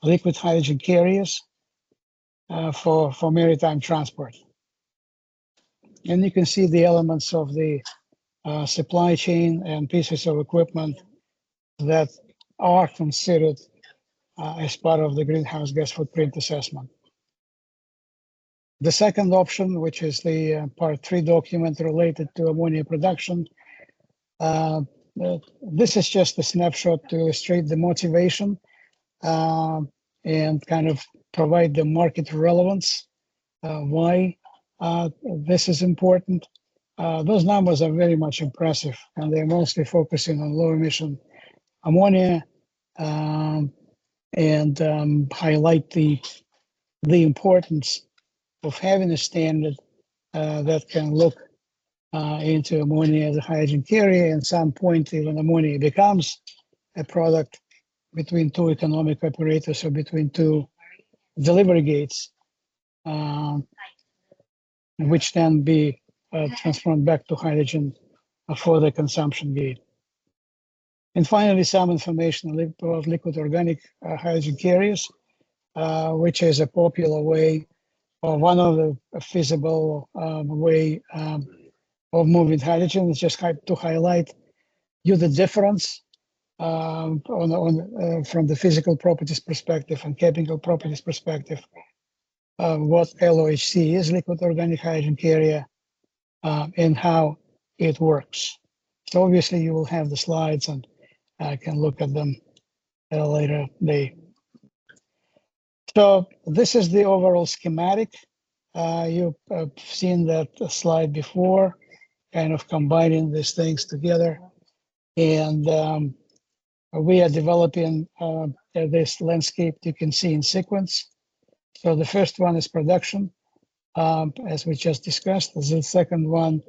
liquid hydrogen carriers for maritime transport. And you can see the elements of the supply chain and pieces of equipment that are considered as part of the greenhouse gas footprint assessment. The second option, which is the part 3 document related to ammonia production, this is just a snapshot to illustrate the motivation and kind of provide the market relevance, why this is important. Those numbers are very much impressive, and they're mostly focusing on low emission ammonia and highlight the importance of having a standard that can look into ammonia as a hydrogen carrier. And some point, even ammonia becomes a product between two economic operators or between two delivery gates, which then be transformed back to hydrogen for the consumption gate. And finally, some information about liquid organic hydrogen carriers, which is a popular way, or one of the feasible way of moving hydrogen. Is just to highlight you the difference from the physical properties perspective and chemical properties perspective what LOHC is, liquid organic hydrogen carrier, and how it works. So obviously you will have the slides and can look at them at a later day. So this is the overall schematic. You've seen that slide before, kind of combining these things together. And we are developing this landscape you can see in sequence. So the first one is production, as we just discussed. The second one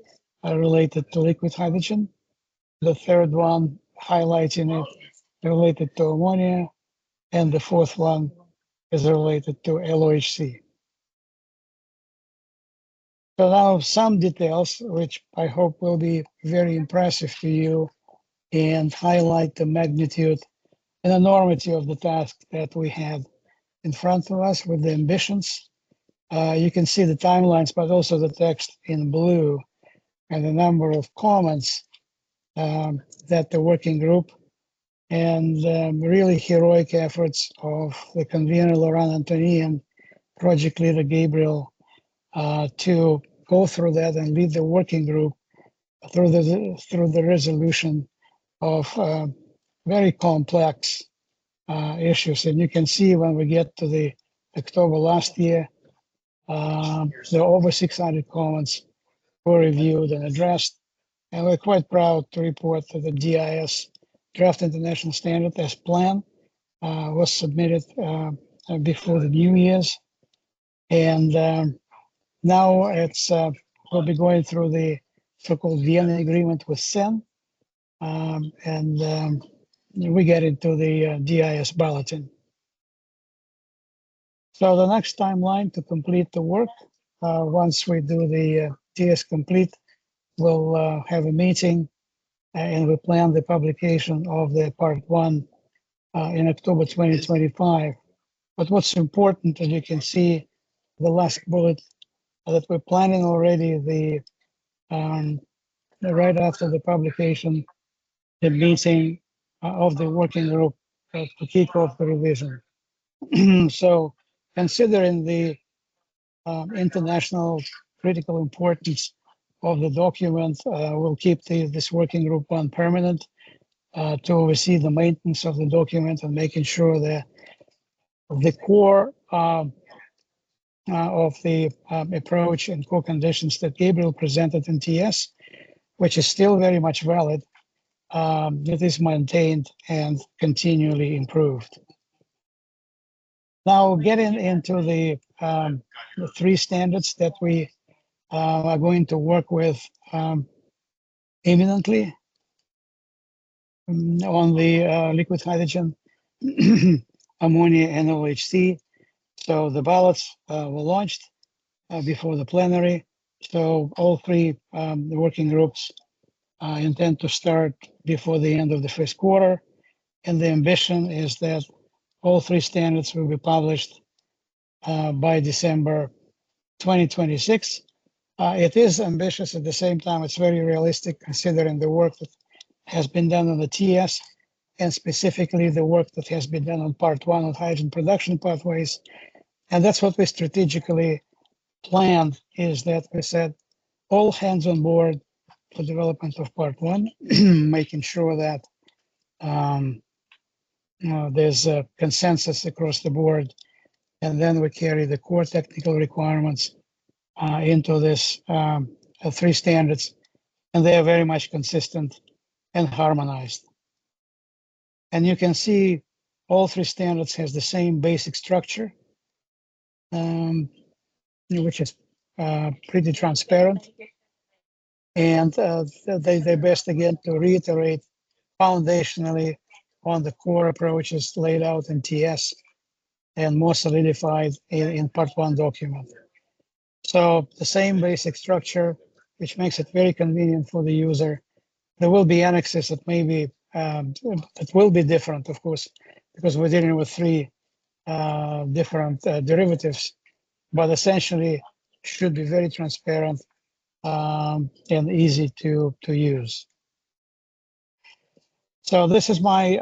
related to liquid hydrogen. The third one highlighting it related to ammonia. And the fourth one is related to LOHC. So now some details, which I hope will be very impressive to you and highlight the magnitude and enormity of the task that we had in front of us with the ambitions. You can see the timelines, but also the text in blue and the number of comments that the working group and really heroic efforts of the convener Laurent Antony and project leader Gabriel to go through that and lead the working group through the resolution of very complex issues. And you can see when we get to the October last year, there are over 600 comments were reviewed and addressed. And we're quite proud to report that the DIS Draft International Standard as planned was submitted before the New Year's. And now it's we'll be going through the so-called Vienna Agreement with CEN. We get into the DIS bulletin. So the next timeline to complete the work, once we do the DS complete, we'll have a meeting and we plan the publication of the part 1 in October 2025. But what's important, as you can see, the last bullet, that we're planning already the right after the publication, the meeting of the working group to kick off the revision. So considering the international critical importance of the document, we'll keep this working group on permanent to oversee the maintenance of the document and making sure that the core of the approach and core conditions that Gabriel presented in TS, which is still very much valid, it is maintained and continually improved. Now, getting into the 3 standards that we are going to work with imminently on the liquid hydrogen, ammonia, and LOHC. So the ballots were launched before the plenary. So all 3 working groups intend to start before the end of the first quarter. And the ambition is that All three standards will be published by December 2026. It is ambitious. At the same time, it's very realistic considering the work that has been done on the TS and specifically the work that has been done on part one of hydrogen production pathways. And that's what we strategically planned, is that we said all hands on board for development of part one, making sure that there's a consensus across the board. And then we carry the core technical requirements into this three standards, and they are very much consistent and harmonized. And you can see all three standards has the same basic structure, which is pretty transparent. And they best, again, to reiterate foundationally on the core approaches laid out in TS and more solidified in part one document. So the same basic structure, which makes it very convenient for the user. There will be annexes that maybe that will be different, of course, because we're dealing with three different derivatives, but essentially should be very transparent and easy to use. So this is my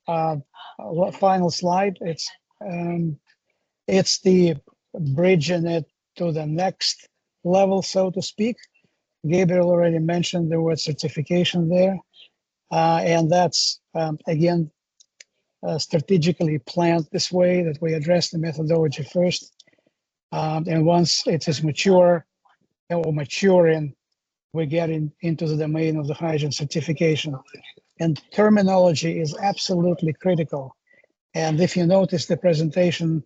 final slide. It's the bridging it to the next level, so to speak. Gabriel already mentioned the word certification there, and that's again strategically planned this way, that we address the methodology first, and once it is mature or maturing, we get into the domain of the hydrogen certification. And terminology is absolutely critical. And if you notice the presentation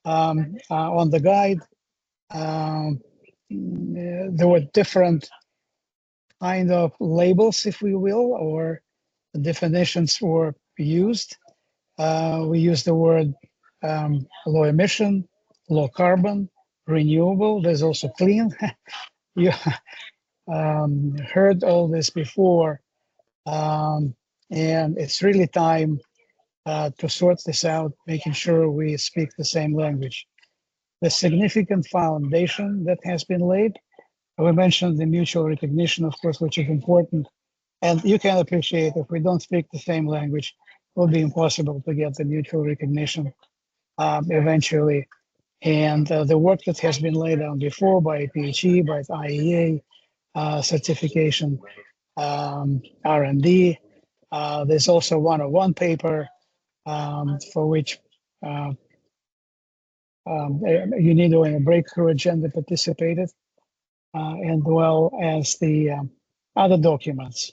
on the guide, there were different kind of labels, if we will, or definitions were used. We use the word low emission, low carbon, renewable. There's also clean. You heard all this before, and it's really time to sort this out, making sure we speak the same language. The significant foundation that has been laid, we mentioned the mutual recognition, of course, which is important. And you can appreciate if we don't speak the same language, it will be impossible to get the mutual recognition eventually. And the work that has been laid down before by PHE, by IEA, certification, R&D. There's also 101 paper for which UNIDO and a breakthrough agenda participated, and well as the other documents.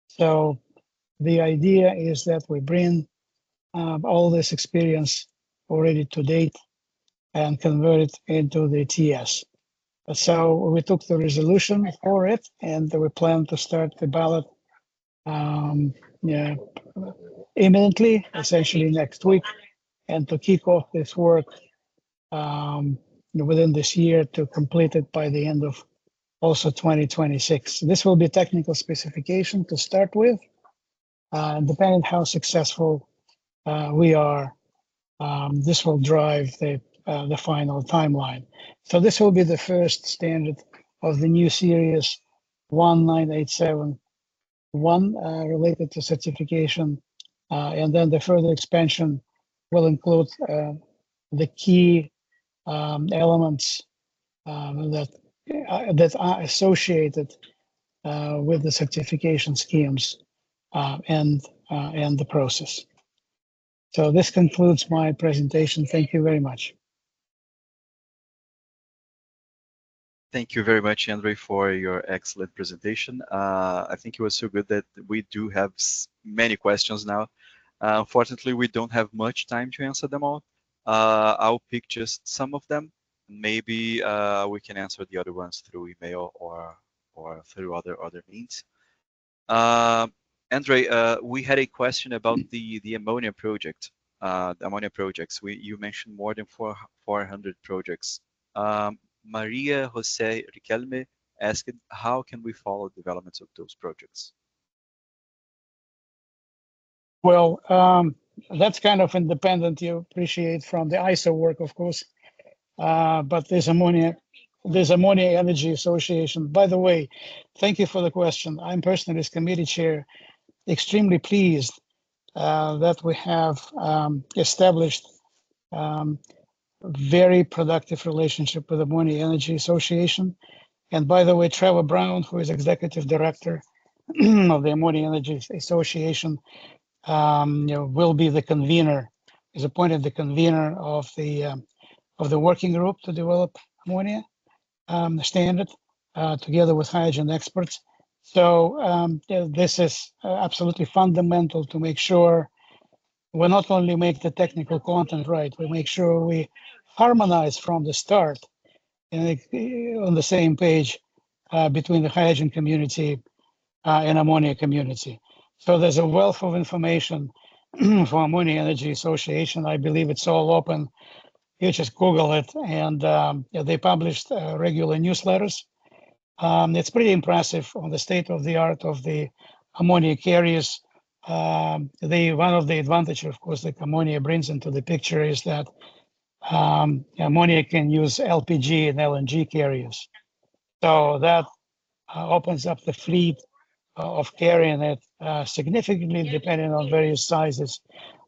So the idea is that we bring all this experience already to date and convert it into the TS. So we took the resolution for it, and we plan to start the ballot imminently, essentially next week, and to kick off this work within this year to complete it by the end of also 2026. This will be technical specification to start with. Depending how successful we are, this will drive the final timeline. So this will be the first standard of the new series 19871 related to certification, and then the further expansion will include the key elements that are associated with the certification schemes and the process. So this concludes my presentation. Thank you very much. Thank you very much, Andrei, for your excellent presentation. I think it was so good that we do have many questions now. Unfortunately, we don't have much time to answer them all. I'll pick just some of them. Maybe we can answer the other ones through email or through other means. Andrei, we had a question about the ammonia project, the ammonia projects. You mentioned more than 400 projects. Maria Jose Riquelme asked, how can we follow developments of those projects? Well, That's kind of independent, you appreciate, from the ISO work, of course. But there's Ammonia Energy Association. By the way, thank you for the question. I'm personally, as committee chair, extremely pleased that we have established very productive relationship with Ammonia Energy Association. And by the way, Trevor Brown, who is executive director of the Ammonia Energy Association, will be the convener, is appointed the convener of the working group to develop ammonia standard together with hydrogen experts. So this is absolutely fundamental to make sure we not only make the technical content right, we make sure we harmonize from the start and on the same page between the hydrogen community and ammonia community. So there's a wealth of information for Ammonia Energy Association. I believe it's all open. You just Google it, and they published regular newsletters. It's pretty impressive on the state of the art of the ammonia carriers. One of the advantages, of course, that ammonia brings into the picture is that ammonia can use LPG and LNG carriers. So that opens up the fleet of carrying it significantly, depending on various sizes.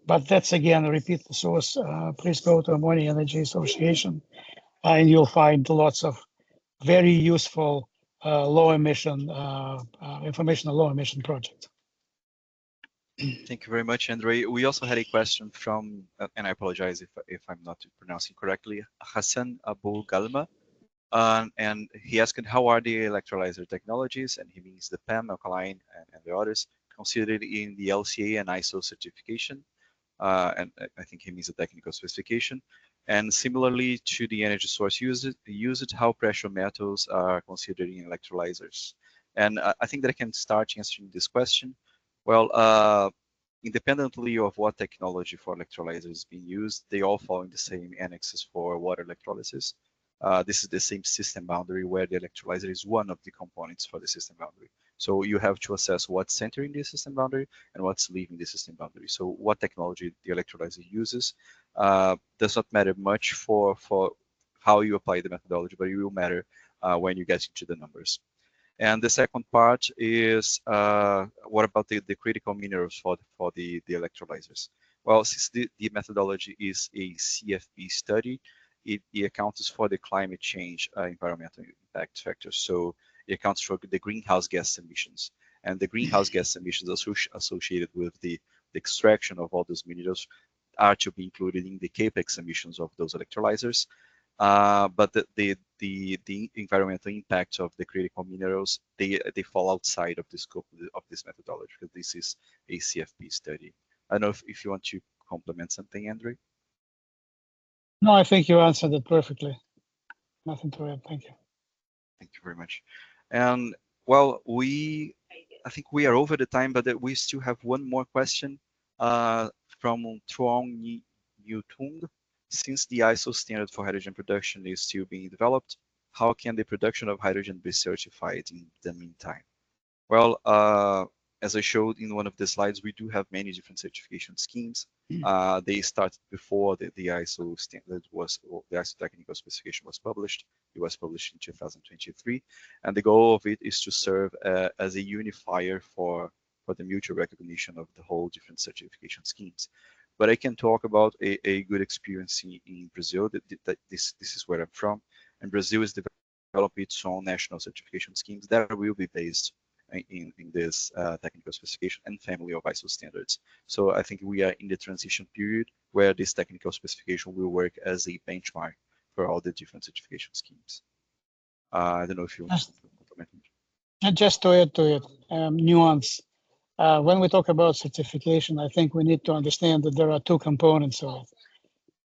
But that's, again, repeat the source. Please go to Ammonia Energy Association, and you'll find lots of very useful low emission information on low emission projects. Thank you very much, Andrei. We also had a question from, and I apologize if I'm not pronouncing correctly, Hassan Abu Galma. And he asked, how are the electrolyzer technologies, and he means the PEM, alkaline, and the others, considered in the LCA and ISO certification? And I think he means the technical specification. And similarly to the energy source used, how pressure metals are considered in electrolyzers? And I think that I can start answering this question. Well, independently of what technology for electrolyzers is being used, they all fall in the same annexes for water electrolysis. This is the same system boundary where the electrolyzer is one of the components for the system boundary. So you have to assess what's entering the system boundary and what's leaving the system boundary. So what technology the electrolyzer uses does not matter much for how you apply the methodology, but it will matter when you get into the numbers. And the second part is what about the critical minerals for the electrolyzers? Well, since the methodology is a CFP study, it accounts for the climate change environmental impact factors. So it accounts for the greenhouse gas emissions. And the greenhouse gas emissions associated with the extraction of all those minerals are to be included in the CAPEX emissions of those electrolyzers. But the environmental impact of the critical minerals, they fall outside of the scope of this methodology, because this is a CFP study. I don't know if you want to complement something, Andrei. No, I think you answered it perfectly. Nothing to add. Thank you. Thank you very much. And well, I think we are over the time, but we still have one more question from Truong New Tung. Since the ISO standard for hydrogen production is still being developed, how can the production of hydrogen be certified in the meantime? Well, as I showed in one of the slides, we do have many different certification schemes. They started before the ISO standard the ISO technical specification was published. It was published in 2023, and the goal of it is to serve as a unifier for the mutual recognition of the whole different certification schemes. But I can talk about a good experience in Brazil. This is where I'm from, and Brazil is developing its own national certification schemes that will be based in this technical specification and family of ISO standards. So I think we are in the transition period where this technical specification will work as a benchmark for all the different certification schemes. I don't know if you want to comment. Just to add to it, nuance. When we talk about certification, I think we need to understand that there are two components of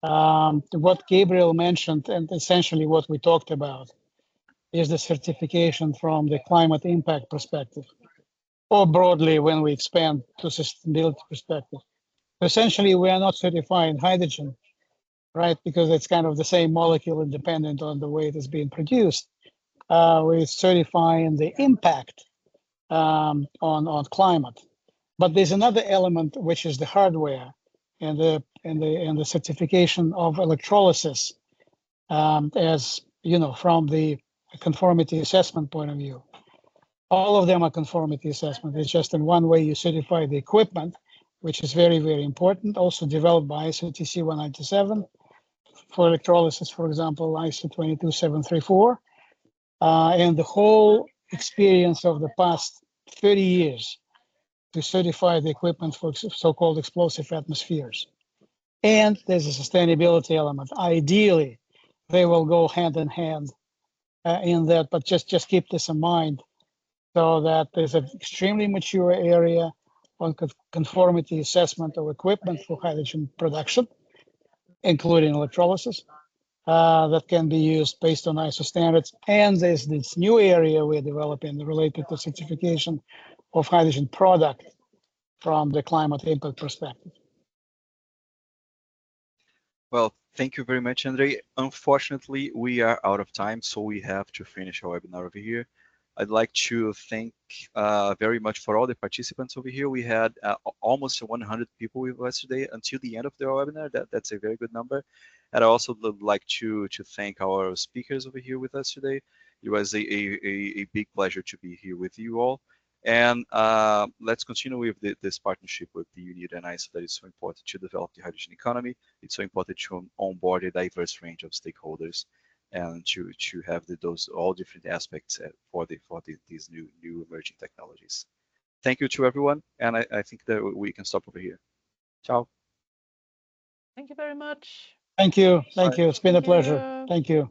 it. What Gabriel mentioned, and essentially what we talked about, is the certification from the climate impact perspective, or broadly when we expand to sustainability perspective. Essentially, we are not certifying hydrogen, right? Because it's kind of the same molecule independent on the way it is being produced. We're certifying the impact on climate. But there's another element, which is the hardware. and the certification of electrolysis, as you know, from the conformity assessment point of view. All of them are conformity assessment. It's just in one way you certify the equipment, which is very, very important. Also developed by ISO TC 197 for electrolysis, for example, ISO 22734, and the whole experience of the past 30 years to certify the equipment for so-called explosive atmospheres. And there's a sustainability element. Ideally, they will go hand in hand in that, but just keep this in mind, so that there's an extremely mature area on conformity assessment of equipment for hydrogen production, including electrolysis, that can be used based on ISO standards. And there's this new area we're developing related to certification of hydrogen product from the climate impact perspective. Well, thank you very much, Andrei. Unfortunately, we are out of time, so we have to finish our webinar over here. I'd like to thank very much for all the participants over here. We had almost 100 people with us today until the end of the webinar. That's a very good number. And I also would like to thank our speakers over here with us today. It was a big pleasure to be here with you all. And let's continue with this partnership with the UNIDO and ISO that is so important to develop the hydrogen economy. It's so important to onboard a diverse range of stakeholders and to have those all different aspects for these new emerging technologies. Thank you to everyone, and I think that we can stop over here. Ciao. Thank you very much. Thank you. Thank Bye. you. It's been a Thank pleasure. you. Thank you.